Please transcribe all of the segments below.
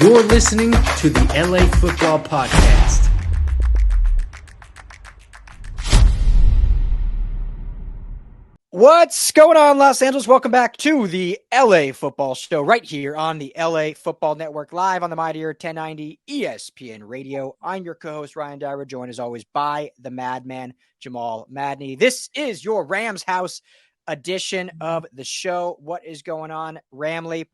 You're listening to the LA Football Podcast. What's going on, Los Angeles? Welcome back to the LA Football Show right here on the LA Football Network, live on the Mightier 1090 ESPN Radio. I'm your co-host, Ryan Dyer, joined as always by the madman, Jamal Madney. This is your RamsHouse edition of the show. What is going on, Ramley?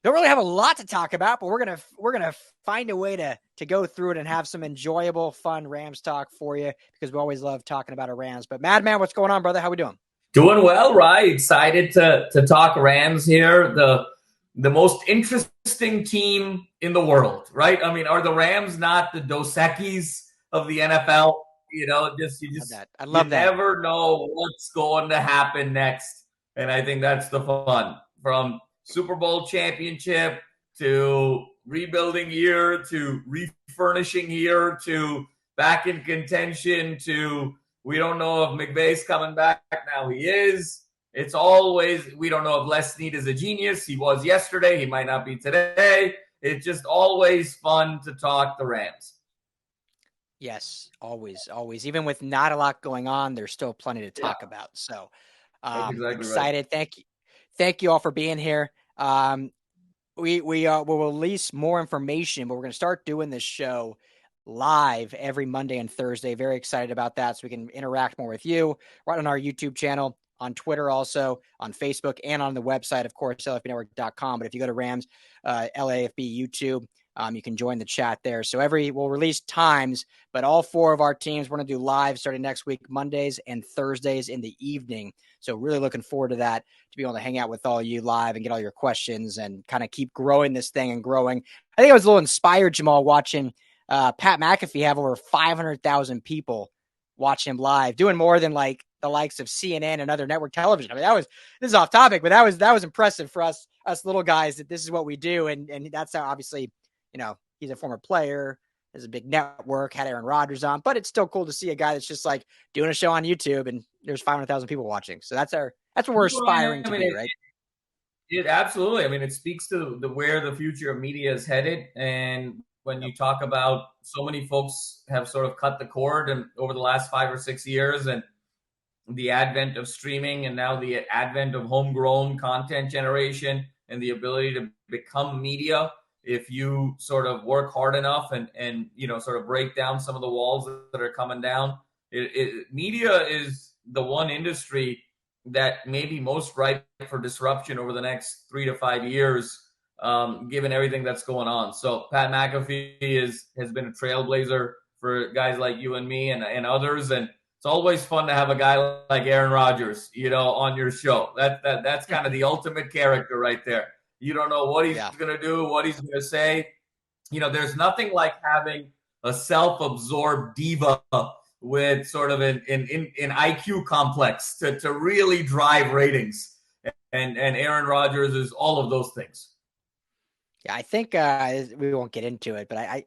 Don't really have a lot to talk about, but we're gonna find a way to go through it and have some enjoyable, fun Rams talk for you, because we always love talking about our Rams. But Madman, what's going on, brother? How we doing? Doing well, Ryan. Excited to talk Rams here. The most interesting team in the world, right? I mean, are the Rams not the Dos Equis of the NFL? You never know what's going to happen next, and I think that's the fun. From Super Bowl championship to rebuilding year to refurnishing year to back in contention to we don't know if McVay's coming back. Now he is. It's always, we don't know if Les Snead is a genius. He was yesterday. He might not be today. It's just always fun to talk the Rams. Yes, always. Even with not a lot going on, there's still plenty to talk about. So exactly excited. Right. Thank you all for being here. We will release more information, but we're going to start doing this show live every Monday and Thursday. Very excited about that, so we can interact more with you right on our YouTube channel, on Twitter, also on Facebook, and on the website, of course, LAFBnetwork.com. But if you go to Rams LAFB YouTube, you can join the chat there. So we'll release times, but all four of our teams, we're going to do live starting next week, Mondays and Thursdays in the evening. So really looking forward to that, to be able to hang out with all you live and get all your questions and kind of keep growing this thing and growing. I think I was a little inspired, Jamal, watching Pat McAfee have over 500,000 people watch him live, doing more than like the likes of CNN and other network television. I mean, this is off topic, but that was impressive for us little guys, that this is what we do. And that's how, obviously, he's a former player, has a big network, had Aaron Rodgers on, but it's still cool to see a guy that's just like doing a show on YouTube and there's 500,000 people watching. So that's what we're aspiring to be, right? It absolutely. I mean, it speaks to where the future of media is headed. And when you talk about so many folks have sort of cut the cord and over the last 5 or 6 years, and the advent of streaming and now the advent of homegrown content generation and the ability to become media, if you sort of work hard enough and sort of break down some of the walls that are coming down, media is the one industry that may be most ripe for disruption over the next 3 to 5 years. Given everything that's going on. So Pat McAfee has been a trailblazer for guys like you and me and others. And it's always fun to have a guy like Aaron Rodgers, on your show. That's kind of the ultimate character right there. You don't know what he's going to do, what he's going to say. There's nothing like having a self-absorbed diva with sort of an IQ complex to really drive ratings. And Aaron Rodgers is all of those things. Yeah, I think we won't get into it, but I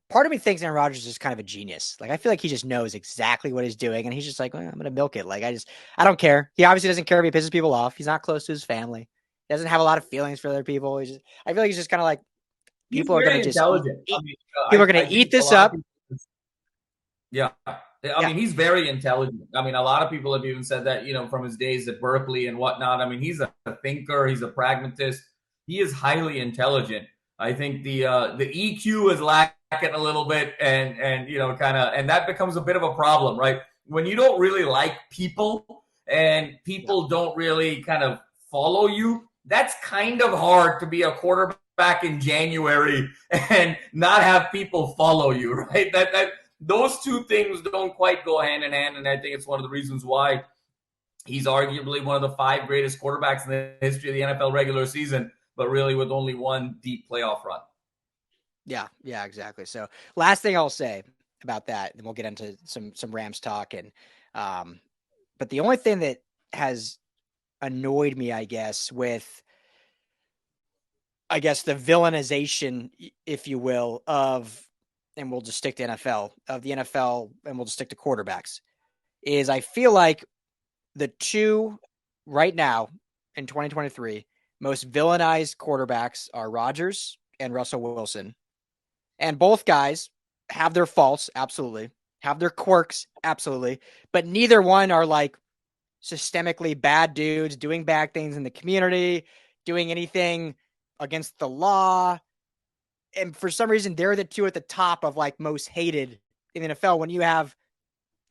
part of me thinks Aaron Rodgers is kind of a genius. Like, I feel like he just knows exactly what he's doing, and he's just like, well, I'm going to milk it. Like, I don't care. He obviously doesn't care if he pisses people off. He's not close to his family. He doesn't have a lot of feelings for other people. I feel like he's just kind of like, people are going to just people are going to eat this up. Yeah. I mean, he's very intelligent. I mean, a lot of people have even said that, from his days at Berkeley and whatnot. I mean, he's a thinker. He's a pragmatist. He is highly intelligent. I think the EQ is lacking a little bit, and that becomes a bit of a problem, right? When you don't really like people and people don't really kind of follow you, that's kind of hard to be a quarterback in January and not have people follow you, right? That those two things don't quite go hand in hand, and I think it's one of the reasons why he's arguably one of the 5 greatest quarterbacks in the history of the NFL regular season, but really with only one deep playoff run. Yeah, exactly. So last thing I'll say about that, and we'll get into some Rams talk. And but the only thing that has annoyed me, I guess, with the villainization, if you will, and we'll just stick to the NFL, and we'll just stick to quarterbacks, is I feel like the two right now in 2023 most villainized quarterbacks are Rodgers and Russell Wilson. And both guys have their faults, absolutely. Have their quirks, absolutely. But neither one are like systemically bad dudes doing bad things in the community, doing anything against the law. And for some reason, they're the two at the top of like most hated in the NFL when you have,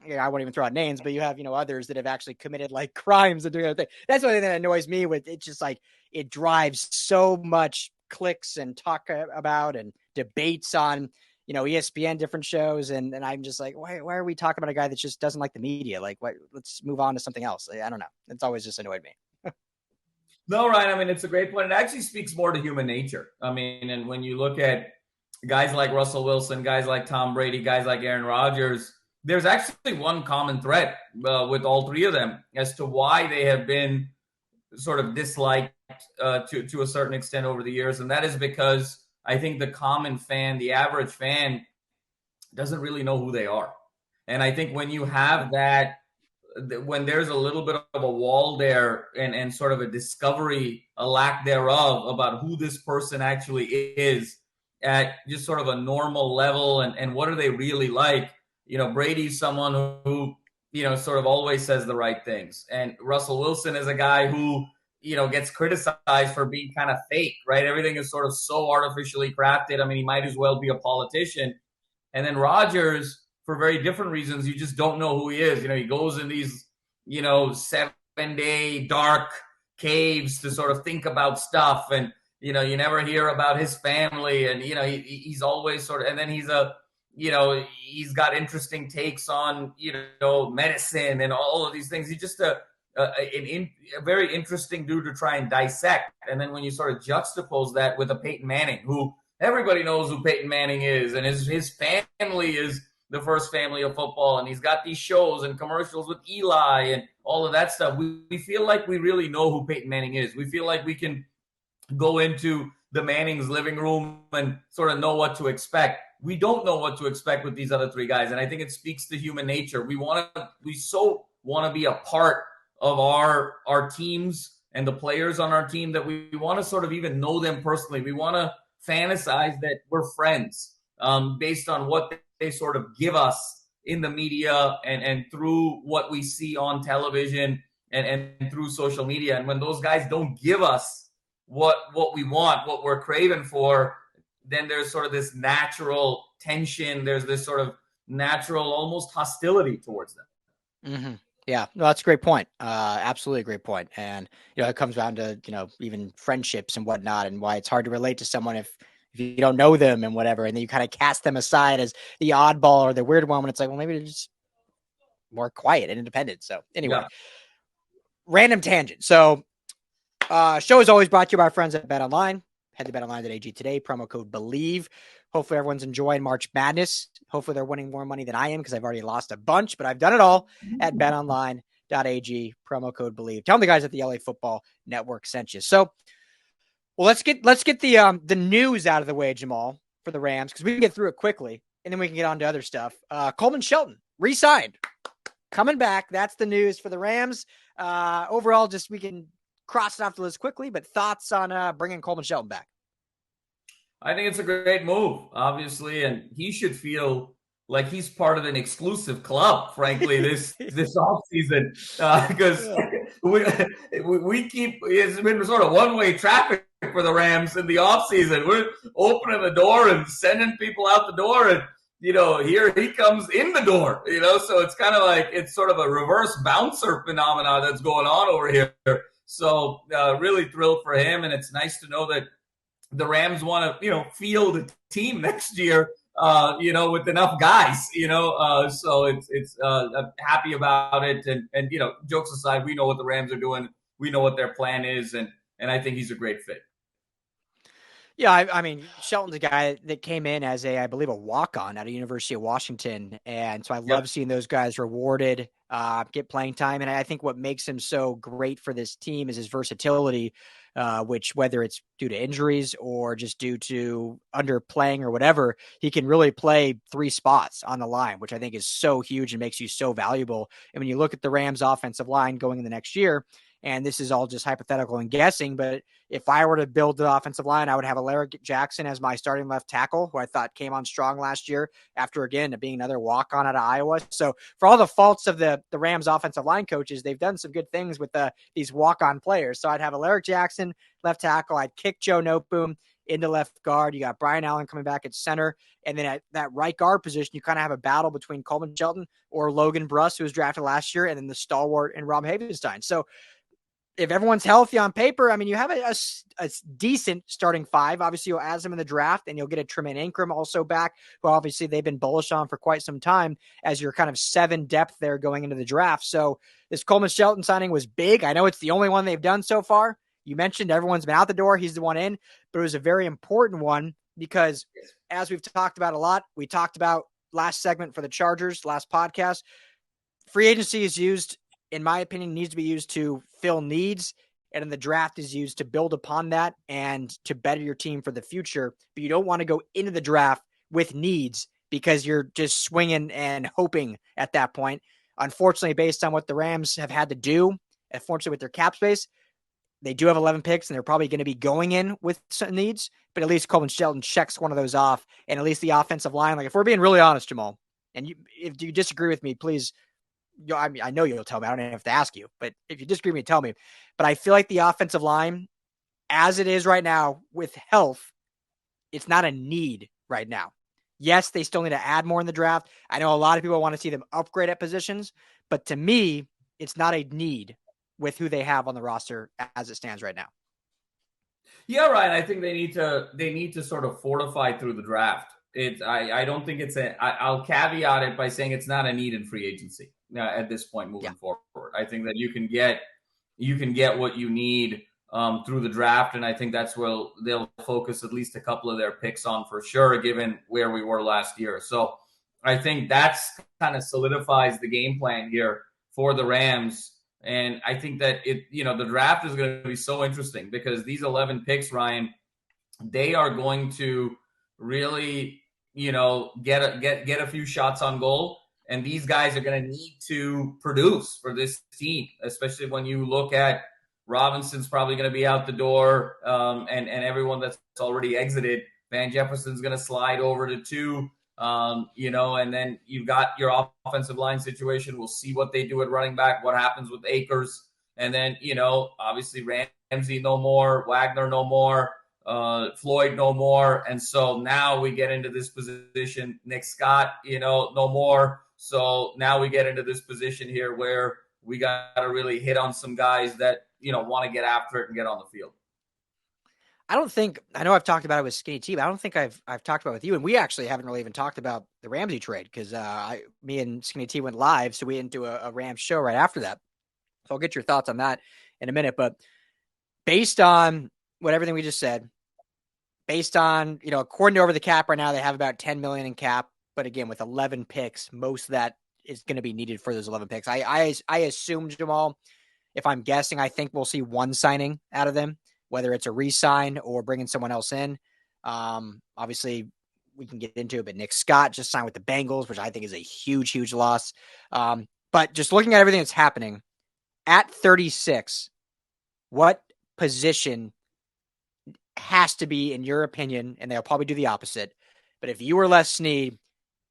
I won't even throw out names, but you have, others that have actually committed like crimes and doing other things. That's one thing that annoys me with it. Just like it drives so much clicks and talk about and debates on, ESPN, different shows. And I'm just like, why are we talking about a guy that just doesn't like the media? Like, let's move on to something else. I don't know. It's always just annoyed me. No, Ryan, I mean, it's a great point. It actually speaks more to human nature. I mean, and when you look at guys like Russell Wilson, guys like Tom Brady, guys like Aaron Rodgers, there's actually one common thread with all three of them as to why they have been sort of disliked to a certain extent over the years. And that is because I think the common fan, the average fan, doesn't really know who they are. And I think when you have that, when there's a little bit of a wall there and sort of a discovery, a lack thereof about who this person actually is at just sort of a normal level and what are they really like, Brady's someone who sort of always says the right things. And Russell Wilson is a guy who, gets criticized for being kind of fake, right? Everything is sort of so artificially crafted. I mean, he might as well be a politician. And then Rodgers, for very different reasons, you just don't know who he is. He goes in these, 7-day dark caves to sort of think about stuff. And, you never hear about his family. And, he's always sort of, and then he's he's got interesting takes on, medicine and all of these things. He's just a very interesting dude to try and dissect. And then when you sort of juxtapose that with a Peyton Manning, who everybody knows who Peyton Manning is, and his family is the first family of football, and he's got these shows and commercials with Eli and all of that stuff. We feel like we really know who Peyton Manning is. We feel like we can go into the Manning's living room and sort of know what to expect. We don't know what to expect with these other three guys, and I think it speaks to human nature. We so want to be a part of our teams and the players on our team that we want to sort of even know them personally. We want to fantasize that we're friends based on what they sort of give us in the media and through what we see on television and through social media. And when those guys don't give us what we want, what we're craving for, then there's sort of this natural tension. There's this sort of natural almost hostility towards them. Mm-hmm. Yeah, no, that's a great point. Absolutely a great point. And, it comes down to, even friendships and whatnot and why it's hard to relate to someone if you don't know them and whatever. And then you kind of cast them aside as the oddball or the weird one when it's like, well, maybe they're just more quiet and independent. So anyway, Random tangent. So show is always brought to you by our friends at Bet Online. Head to betonline.ag today, promo code BELIEVE. Hopefully everyone's enjoying March Madness. Hopefully they're winning more money than I am because I've already lost a bunch, but I've done it all at betonline.ag, promo code BELIEVE. Tell them the guys at the LA Football Network sent you. So, well, let's get the news out of the way, Jamal, for the Rams, because we can get through it quickly, and then we can get on to other stuff. Coleman Shelton, re-signed, coming back. That's the news for the Rams. Overall, just we can cross it off the list quickly, but thoughts on bringing Coleman Shelton back? I think it's a great move, obviously, and he should feel like he's part of an exclusive club, frankly, this offseason, because we keep, it's been sort of one-way traffic for the Rams in the offseason. We're opening the door and sending people out the door, and here he comes in the door, so it's kind of like it's sort of a reverse bouncer phenomenon that's going on over here. So really thrilled for him, and it's nice to know that the Rams want to, field a team next year, with enough guys, so it's I'm happy about it. And, jokes aside, we know what the Rams are doing. We know what their plan is. And I think he's a great fit. Yeah. I mean, Shelton's a guy that came in as I believe a walk-on at the University of Washington. And so I love seeing those guys rewarded, get playing time. And I think what makes him so great for this team is his versatility, which whether it's due to injuries or just due to underplaying or whatever, he can really play three spots on the line, which I think is so huge and makes you so valuable. And when you look at the Rams offensive line going in the next year, and this is all just hypothetical and guessing, but if I were to build the offensive line, I would have Leonard Jackson as my starting left tackle, who I thought came on strong last year after, again, being another walk-on out of Iowa. So for all the faults of the Rams offensive line coaches, they've done some good things with these walk-on players. So I'd have Leonard Jackson, left tackle. I'd kick Joesph Noteboom into left guard. You got Brian Allen coming back at center. And then at that right guard position, you kind of have a battle between Coleman Shelton or Logan Bruss, who was drafted last year, and then the stalwart and Rob Havenstein. So if everyone's healthy on paper, I mean, you have a decent starting five. Obviously, you'll add them in the draft, and you'll get a Tremaine Ingram also back, who obviously they've been bullish on for quite some time as your kind of 7 depth there going into the draft. So this Coleman Shelton signing was big. I know it's the only one they've done so far. You mentioned everyone's been out the door. He's the one in, but it was a very important one because, as we've talked about a lot, we talked about last segment for the Chargers, last podcast, free agency is used, in my opinion, needs to be used to fill needs, and then the draft is used to build upon that and to better your team for the future. But you don't want to go into the draft with needs because you're just swinging and hoping at that point. Unfortunately, based on what the Rams have had to do, unfortunately with their cap space, they do have 11 picks, and they're probably going to be going in with some needs, but at least Coleman Shelton checks one of those off, and at least the offensive line, like if we're being really honest, Jamal, and if you disagree with me, please, I mean, I know you'll tell me. I don't have to ask you, but if you disagree with me, tell me. But I feel like the offensive line, as it is right now with health, it's not a need right now. Yes, they still need to add more in the draft. I know a lot of people want to see them upgrade at positions, but to me, it's not a need with who they have on the roster as it stands right now. Yeah, Ryan. I think they need to sort of fortify through the draft. I don't think I'll caveat it by saying it's not a need in free agency at this point moving forward. I think that you can get what you need through the draft, and I think that's where they'll focus at least a couple of their picks on for sure, given where we were last year. So I think that's kind of solidifies the game plan here for the Rams. And I think that the draft is going to be so interesting because these 11 picks, Ryan, they are going to really, get a few shots on goal. And these guys are going to need to produce for this team, especially when you look at Robinson's probably going to be out the door, and everyone that's already exited. Van Jefferson's going to slide over to 2. And then you've got your offensive line situation. We'll see what they do at running back, what happens with Akers. And then, obviously Ramsey no more, Wagner no more, Floyd no more. And so now we get into this position, Nick Scott, no more. So now we get into this position here where we got to really hit on some guys that, want to get after it and get on the field. I know I've talked about it with Skinny T, but I don't think I've talked about it with you. And we actually haven't really even talked about the Ramsey trade because me and Skinny T went live, so we didn't do a Rams show right after that. So I'll get your thoughts on that in a minute. But based on everything we just said, based on, according to Over the Cap right now, they have about $10 million in cap. But again, with 11 picks, most of that is going to be needed for those 11 picks. I assume, Jamal, if I'm guessing, I think we'll see one signing out of them, whether it's a re-sign or bringing someone else in. Obviously, we can get into it, but Nick Scott just signed with the Bengals, which I think is a huge, huge loss. But just looking at everything that's happening, at 36, what position has to be, in your opinion, and they'll probably do the opposite, but if you were Les Snead,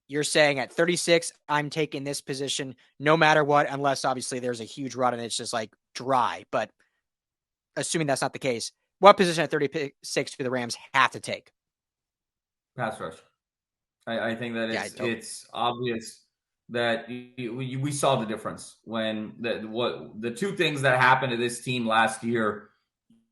you're saying at 36, I'm taking this position no matter what, unless obviously there's a huge run and it's just like dry. But assuming that's not the case, what position at 36 do the Rams have to take? Pass rush. I think that it's obvious that we saw the difference when the two things that happened to this team last year.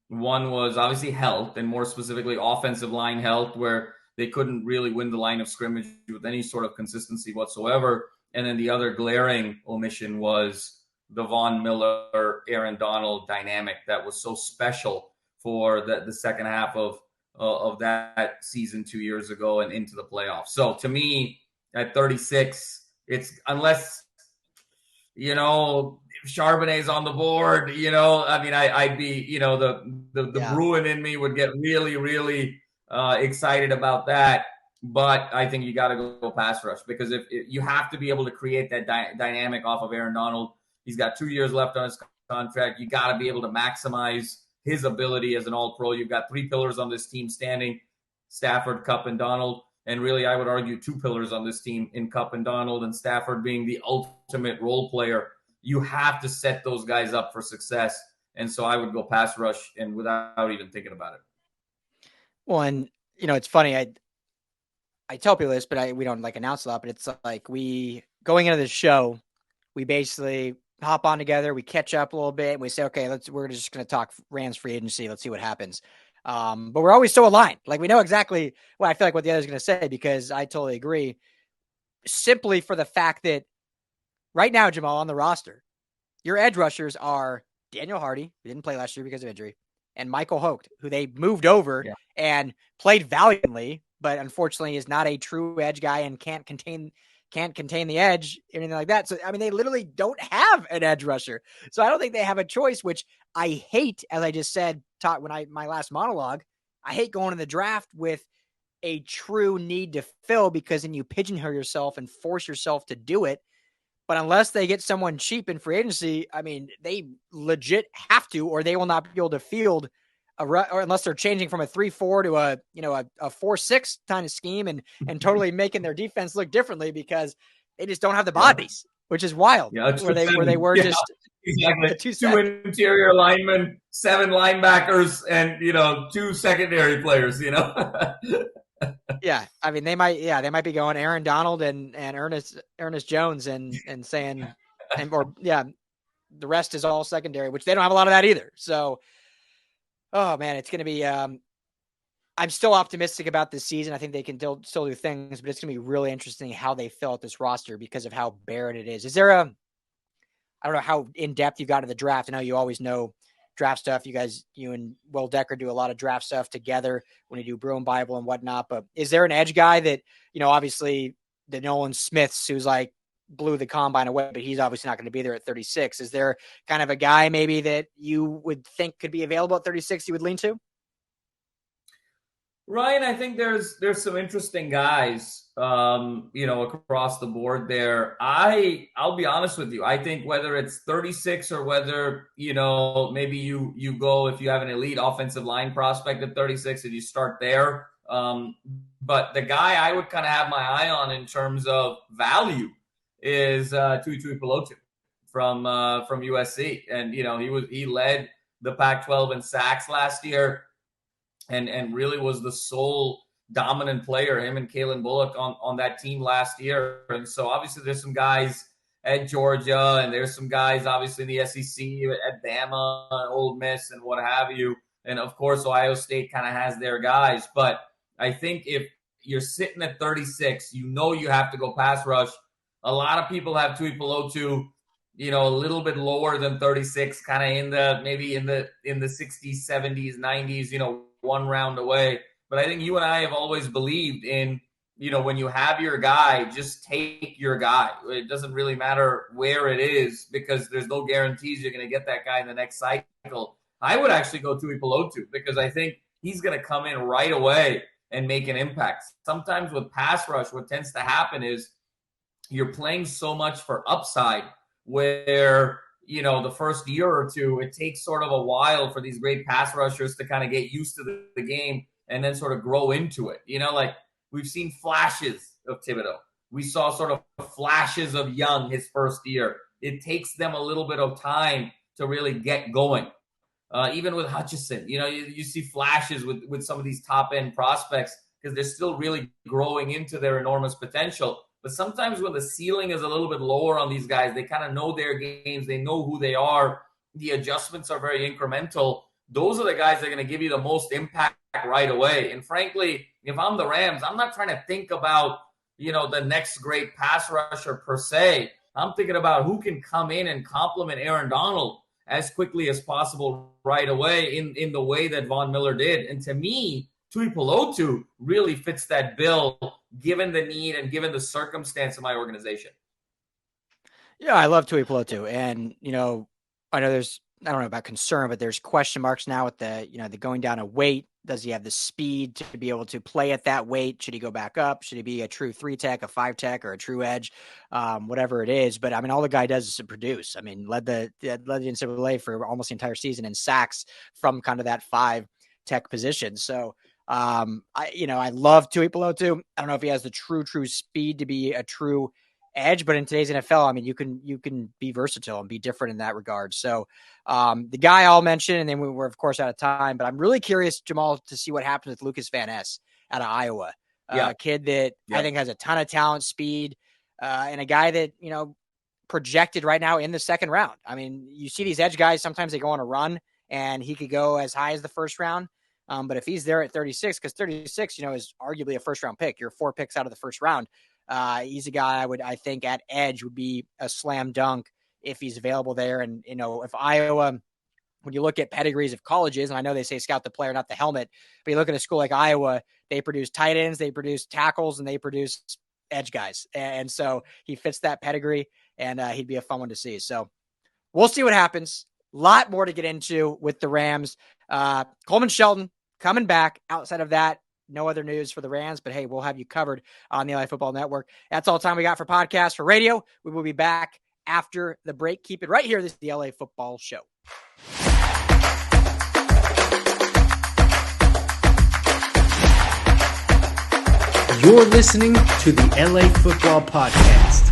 One was obviously health, and more specifically offensive line health, where they couldn't really win the line of scrimmage with any sort of consistency whatsoever. And then the other glaring omission was the Von Miller, Aaron Donald dynamic that was so special for the second half of that season 2 years ago and into the playoffs. So to me, at 36, it's unless, Charbonnet's on the board, I'd be, the Bruin in me would get really, really excited about that. But I think you got to go pass rush because if you have to be able to create that dynamic off of Aaron Donald. He's got 2 years left on his contract. You got to be able to maximize his ability as an all-pro. You've got 3 pillars on this team standing, Stafford, Kupp, and Donald. And really, I would argue 2 pillars on this team in Kupp and Donald, and Stafford being the ultimate role player. You have to set those guys up for success. And so I would go pass rush and without even thinking about it. Well, and, it's funny. I tell people this, but we don't announce a lot, but it's like going into this show, we basically hop on together, we catch up a little bit, and we say, okay, we're just going to talk Rams free agency. Let's see what happens. But we're always so aligned. We know exactly what I feel like what the other's going to say, because I totally agree, simply for the fact that right now, Jamal, on the roster, your edge rushers are Daniel Hardy, who didn't play last year because of injury, and Michael Hogt, who they moved over and played valiantly, but unfortunately is not a true edge guy and can't contain the edge, anything like that. So, they literally don't have an edge rusher. So I don't think they have a choice, which I hate, as I just said, my last monologue, I hate going to the draft with a true need to fill, because then you pigeonhole yourself and force yourself to do it. But unless they get someone cheap in free agency, they legit have to, or they will not be able to field or unless they're changing from a 3-4 to a 4-6 kind of scheme and totally making their defense look differently, because they just don't have the bodies, which is wild. Yeah, where they were just exactly 2 interior linemen, 7 linebackers, and 2 secondary players. Yeah, they might be going Aaron Donald and Ernest Jones and saying, the rest is all secondary, which they don't have a lot of that either. So, oh man, it's going to be. I'm still optimistic about this season. I think they can still do things, but it's going to be really interesting how they fill out this roster because of how barren it is. Is there I don't know how in depth you got to the draft. I know you always know draft stuff. You and Will Decker do a lot of draft stuff together when you do Brew and Bible and whatnot. But is there an edge guy that, obviously the Nolan Smiths, who's blew the combine away, but he's obviously not going to be there at 36. Is there kind of a guy maybe that you would think could be available at 36 you would lean to? Ryan, I think there's some interesting guys, across the board there. I'll be honest with you. I think whether it's 36 or whether, maybe you go, if you have an elite offensive line prospect at 36 and you start there. But the guy I would kind of have my eye on in terms of value is Tutu Atwell from USC. And, he led the Pac-12 in sacks last year. And really was the sole dominant player, him and Kalen Bullock on that team last year. And so obviously there's some guys at Georgia, and there's some guys obviously in the SEC at Bama, Ole Miss, and what have you. And of course, Ohio State kind of has their guys. But I think if you're sitting at 36, you have to go pass rush. A lot of people have Tuipulotu, a little bit lower than 36, kind of in the 60s, 70s, 90s, one round away. But I think you and I have always believed in, when you have your guy, just take your guy. It doesn't really matter where it is, because there's no guarantees you're going to get that guy in the next cycle. I would actually go Tuipulotu, because I think he's going to come in right away and make an impact. Sometimes with pass rush, what tends to happen is you're playing so much for upside where, the first year or two, it takes sort of a while for these great pass rushers to kind of get used to the game and then sort of grow into it. We've seen flashes of Thibodeau. We saw sort of flashes of Young his first year. It takes them a little bit of time to really get going. Even with Hutchinson, you see flashes with some of these top-end prospects because they're still really growing into their enormous potential. But sometimes when the ceiling is a little bit lower on these guys, they kind of know their games. They know who they are. The adjustments are very incremental. Those are the guys that are going to give you the most impact right away. And frankly, if I'm the Rams, I'm not trying to think about, the next great pass rusher per se. I'm thinking about who can come in and complement Aaron Donald as quickly as possible right away in the way that Von Miller did. And to me, Tuipulotu really fits that bill, given the need and given the circumstance of my organization. Yeah, I love Tuipulotu. And, I know there's I don't know about concern, but there's question marks now with the going down a weight. Does he have the speed to be able to play at that weight? Should he go back up? Should he be a true 3-tech, a 5-tech, or a true edge? Whatever it is. But I mean, all the guy does is to produce. I mean, led the NCAA for almost the entire season in sacks from kind of that 5-tech position. So I love Tuipulotu. I don't know if he has the true speed to be a true edge, but in today's NFL, I mean, you can be versatile and be different in that regard. So the guy I'll mention, and then we're of course out of time, but I'm really curious, Jamal, to see what happens with Lucas Van Ness out of Iowa, a kid that I think has a ton of talent, speed, and a guy that, projected right now in the second round. I mean, you see these edge guys, sometimes they go on a run and he could go as high as the first round. But if he's there at 36, because 36, is arguably a first round pick, you're 4 picks out of the first round. He's a guy I think at edge would be a slam dunk if he's available there. And, if Iowa, when you look at pedigrees of colleges, and I know they say scout the player, not the helmet, but you look at a school like Iowa, they produce tight ends, they produce tackles, and they produce edge guys. And so he fits that pedigree, and he'd be a fun one to see. So we'll see what happens. A lot more to get into with the Rams. Coleman Shelton coming back. Outside of that, no other news for the Rams, but hey, we'll have you covered on the LA Football Network. That's all the time we got for podcast. For radio, we will be back after the break. Keep it right here. This is the LA Football Show. You're listening to the LA Football Podcast.